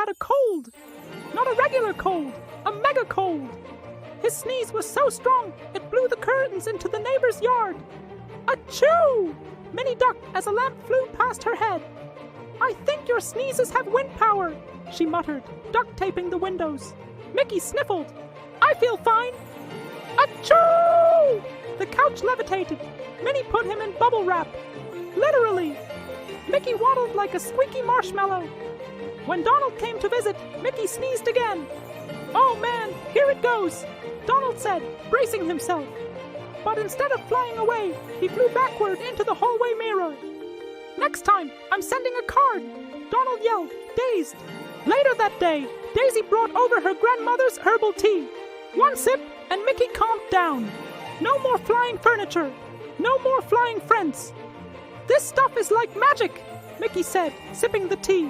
had a cold. Not a regular cold, a mega cold. His sneeze was so strong, it blew the curtains into the neighbor's yard. Achoo! Minnie ducked as a lamp flew past her head. I think your sneezes have wind power, she muttered, duct taping the windows. Mickey sniffled. I feel fine. Achoo! The couch levitated. Minnie put him in bubble wrap. Literally. Mickey waddled like a squeaky marshmallow. When Donald came to visit, Mickey sneezed again. Oh man, here it goes, Donald said, bracing himself. But instead of flying away, he flew backward into the hallway mirror. Next time, I'm sending a card, Donald yelled, dazed. Later that day, Daisy brought over her grandmother's herbal tea. One sip, and Mickey calmed down. No more flying furniture. No more flying friends. This stuff is like magic, Mickey said, sipping the tea.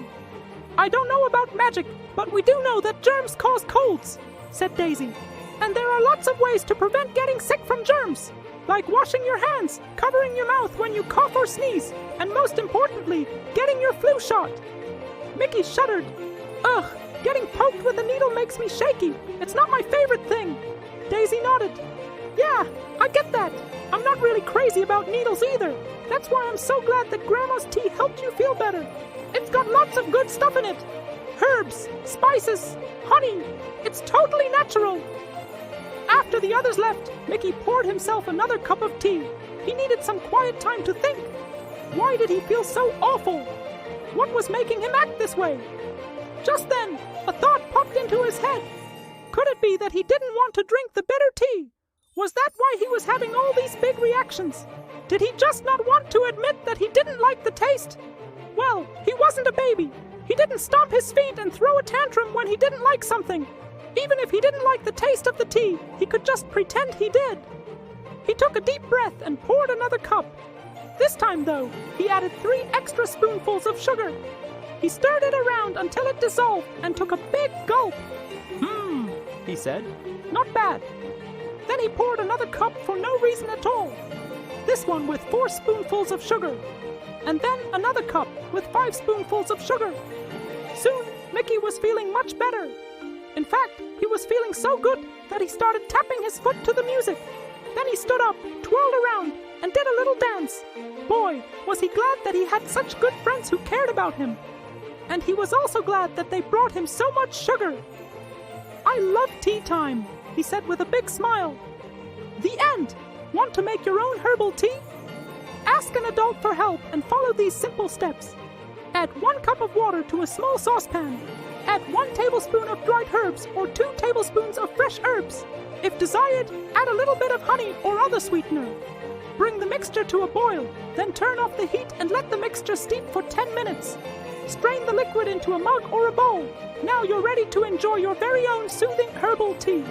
I don't know about magic, but we do know that germs cause colds, said Daisy. And there are lots of ways to prevent getting sick from germs, like washing your hands, covering your mouth when you cough or sneeze, and most importantly, getting your flu shot. Mickey shuddered. Ugh, getting poked with a needle makes me shaky. It's not my favorite thing. Daisy nodded. Yeah, I get that. I'm not really crazy about needles either. That's why I'm so glad that Grandma's tea helped you feel better. It's got lots of good stuff in it. Herbs, spices, honey. It's totally natural. After the others left, Mickey poured himself another cup of tea. He needed some quiet time to think. Why did he feel so awful? What was making him act this way? Just then, a thought popped into his head. Could it be that he didn't want to drink the bitter tea? Was that why he was having all these big reactions? Did he just not want to admit that he didn't like the taste? Well, he wasn't a baby. He didn't stomp his feet and throw a tantrum when he didn't like something. Even if he didn't like the taste of the tea, he could just pretend he did. He took a deep breath and poured another cup. This time, though, he added 3 extra spoonfuls of sugar. He stirred it around until it dissolved and took a big gulp. He said. Not bad. Then he poured another cup for no reason at all. This one with 4 spoonfuls of sugar. And then another cup with 5 spoonfuls of sugar. Soon, Mickey was feeling much better. In fact, he was feeling so good that he started tapping his foot to the music. Then he stood up, twirled around, and did a little dance. Boy, was he glad that he had such good friends who cared about him. And he was also glad that they brought him so much sugar. I love tea time, he said with a big smile. The end. Want to make your own herbal tea? Ask an adult for help and follow these simple steps. Add 1 cup of water to a small saucepan. Add 1 tablespoon of dried herbs or 2 tablespoons of fresh herbs. If desired, add a little bit of honey or other sweetener. Bring the mixture to a boil, then turn off the heat and let the mixture steep for 10 minutes. Strain the liquid into a mug or a bowl. Now you're ready to enjoy your very own soothing herbal tea.